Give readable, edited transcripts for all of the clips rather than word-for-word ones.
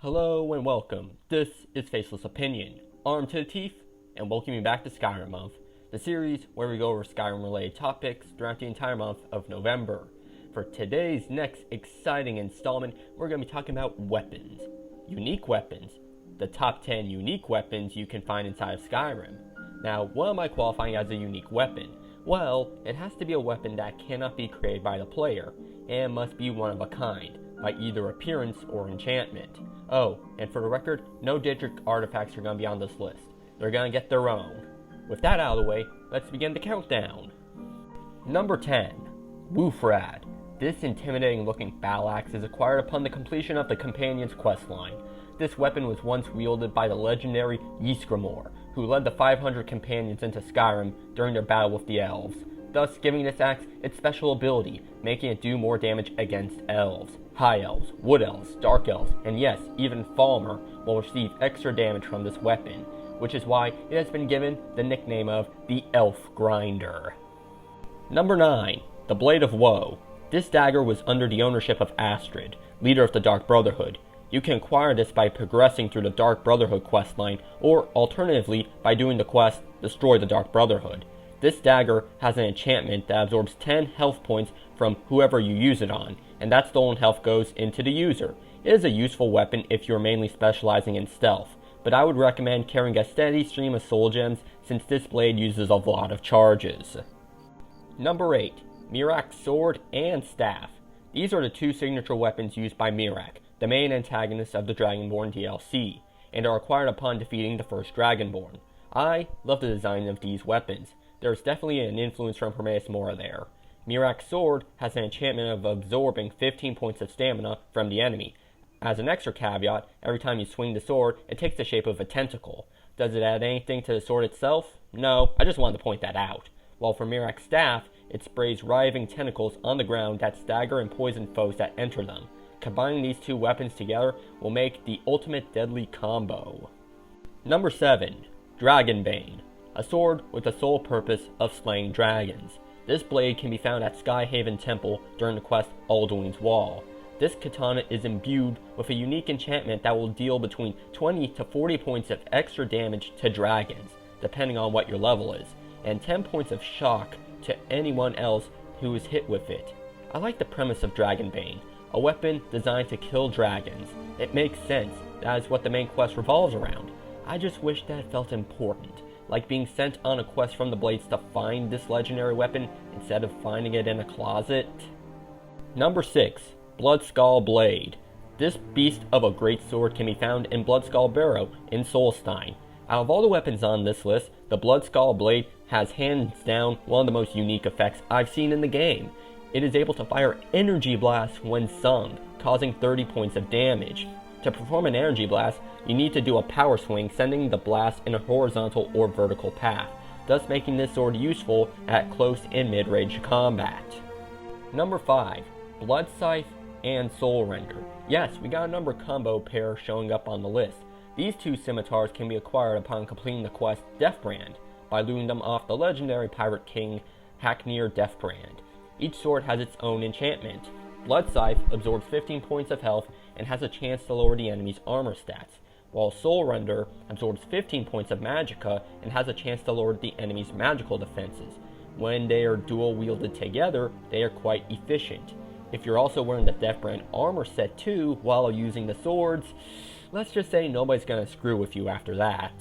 Hello and welcome. This is Faceless Opinion, armed to the teeth, and welcome you back to Skyrim Month, the series where we go over Skyrim-related topics throughout the entire month of November. For today's next exciting installment, we're going to be talking about weapons. Unique weapons. The top 10 unique weapons you can find inside of Skyrim. Now, what am I qualifying as a unique weapon? Well, it has to be a weapon that cannot be created by the player, and must be one of a kind, by either appearance or enchantment. Oh, and for the record, no Daedric artifacts are going to be on this list. They're going to get their own. With that out of the way, let's begin the countdown. Number 10. Woofrad. This intimidating looking battle axe is acquired upon the completion of the Companion's questline. This weapon was once wielded by the legendary Ysgramor, who led the 500 companions into Skyrim during their battle with the elves, thus giving this axe its special ability, making it do more damage against elves. High elves, wood elves, dark elves, and yes, even Falmer will receive extra damage from this weapon, which is why it has been given the nickname of the Elf Grinder. Number 9. The Blade of Woe. This dagger was under the ownership of Astrid, leader of the Dark Brotherhood. You can acquire this by progressing through the Dark Brotherhood questline, or alternatively by doing the quest, Destroy the Dark Brotherhood. This dagger has an enchantment that absorbs 10 health points from whoever you use it on, and that stolen health goes into the user. It is a useful weapon if you're mainly specializing in stealth, but I would recommend carrying a steady stream of soul gems since this blade uses a lot of charges. Number 8. Miraak's Sword and Staff. These are the two signature weapons used by Miraak, the main antagonist of the Dragonborn DLC, and are acquired upon defeating the first Dragonborn. I love the design of these weapons. There's definitely an influence from Hermaeus Mora there. Miraak's Sword has an enchantment of absorbing 15 points of stamina from the enemy. As an extra caveat, every time you swing the sword, it takes the shape of a tentacle. Does it add anything to the sword itself? No, I just wanted to point that out. While for Miraak's Staff, it sprays writhing tentacles on the ground that stagger and poison foes that enter them. Combining these two weapons together will make the ultimate deadly combo. Number 7. Dragon Bane. A sword with the sole purpose of slaying dragons. This blade can be found at Skyhaven Temple during the quest Alduin's Wall. This katana is imbued with a unique enchantment that will deal between 20 to 40 points of extra damage to dragons, depending on what your level is, and 10 points of shock to anyone else who is hit with it. I like the premise of Dragon Bane, a weapon designed to kill dragons. It makes sense, that is what the main quest revolves around. I just wish that it felt important, like being sent on a quest from the Blades to find this legendary weapon instead of finding it in a closet. Number 6. Bloodskull Blade. This beast of a great sword can be found in Bloodskull Barrow in Solstein. Out of all the weapons on this list, the Bloodskull Blade has hands down one of the most unique effects I've seen in the game. It is able to fire energy blasts when sung, causing 30 points of damage. To perform an energy blast, you need to do a power swing, sending the blast in a horizontal or vertical path, thus making this sword useful at close and mid-range combat. Number 5. Blood Scythe and Soul Render. Yes, we got a number combo pair showing up on the list. These two scimitars can be acquired upon completing the quest Deathbrand, by looting them off the legendary pirate king Haknir Deathbrand. Each sword has its own enchantment. Blood Scythe absorbs 15 points of health and has a chance to lower the enemy's armor stats, while Soul Render absorbs 15 points of magicka and has a chance to lower the enemy's magical defenses. When they are dual wielded together, they are quite efficient. If you're also wearing the Deathbrand armor set too while using the swords, let's just say nobody's gonna screw with you after that.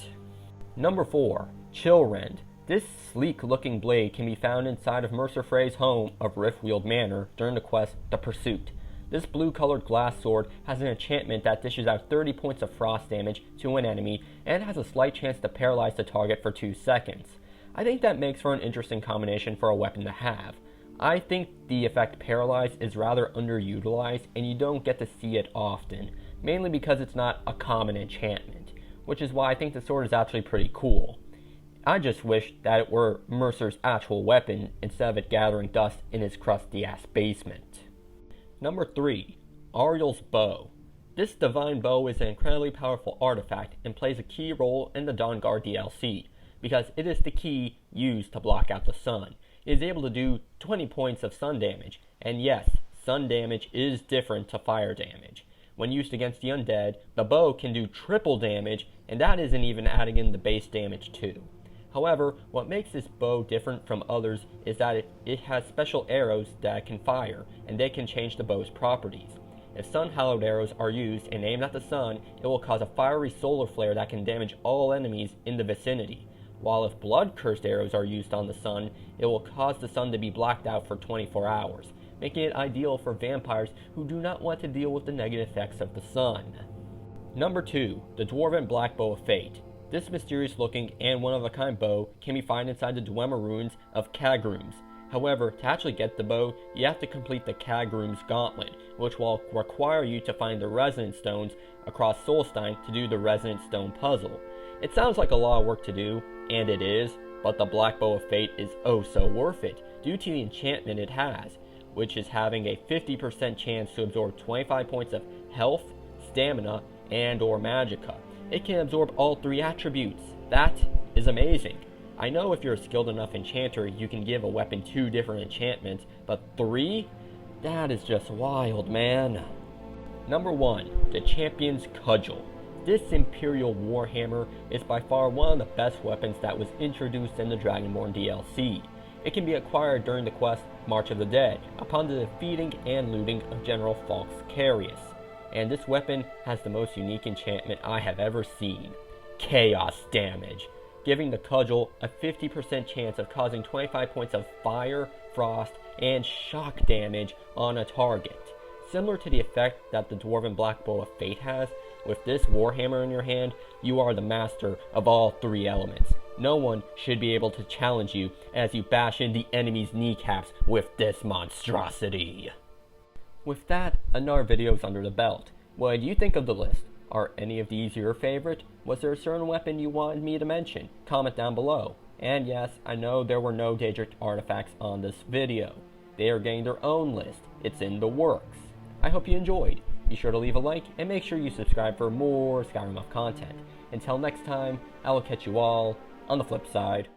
Number 4. Chill Rend. This sleek looking blade can be found inside of Mercer Frey's home of Riftweald Manor during the quest The Pursuit. This blue colored glass sword has an enchantment that dishes out 30 points of frost damage to an enemy and has a slight chance to paralyze the target for 2 seconds. I think that makes for an interesting combination for a weapon to have. I think the effect Paralyze is rather underutilized and you don't get to see it often, mainly because it's not a common enchantment, which is why I think the sword is actually pretty cool. I just wish that it were Mercer's actual weapon instead of it gathering dust in his crusty ass basement. Number 3. Ariels Bow. This divine bow is an incredibly powerful artifact and plays a key role in the Dawnguard DLC, because it is the key used to block out the sun. It is able to do 20 points of sun damage, and yes, sun damage is different to fire damage. When used against the undead, the bow can do triple damage, and that isn't even adding in the base damage too. However, what makes this bow different from others is that it has special arrows that can fire, and they can change the bow's properties. If sun-hallowed arrows are used and aimed at the sun, it will cause a fiery solar flare that can damage all enemies in the vicinity. While if blood-cursed arrows are used on the sun, it will cause the sun to be blacked out for 24 hours, making it ideal for vampires who do not want to deal with the negative effects of the sun. Number 2. The Dwarven Black Bow of Fate. This mysterious-looking and one-of-a-kind bow can be found inside the Dwemer ruins of Cagrooms. However, to actually get the bow, you have to complete the Cagrooms Gauntlet, which will require you to find the Resonance Stones across Solstein to do the Resonance Stone puzzle. It sounds like a lot of work to do, and it is, but the Black Bow of Fate is oh so worth it, due to the enchantment it has, which is having a 50% chance to absorb 25 points of health, stamina, and or magicka. It can absorb all 3 attributes. That is amazing. I know if you're a skilled enough enchanter, you can give a weapon 2 different enchantments, but 3? That is just wild, man. Number 1. The Championscudgel. This Imperial Warhammer is by far one of the best weapons that was introduced in the Dragonborn DLC. It can be acquired during the quest March of the Dead, upon the defeating and looting of General Falk's Carius. And this weapon has the most unique enchantment I have ever seen. Chaos damage, giving the cudgel a 50% chance of causing 25 points of fire, frost, and shock damage on a target. Similar to the effect that the Dwarven Black Bow of Fate has, with this Warhammer in your hand, you are the master of all 3 elements. No one should be able to challenge you as you bash in the enemy's kneecaps with this monstrosity. With that, another video's under the belt. What do you think of the list? Are any of these your favorite? Was there a certain weapon you wanted me to mention? Comment down below. And yes, I know there were no Daedric artifacts on this video. They are getting their own list. It's in the works. I hope you enjoyed. Be sure to leave a like and make sure you subscribe for more Skyrim content. Until next time, I will catch you all on the flip side.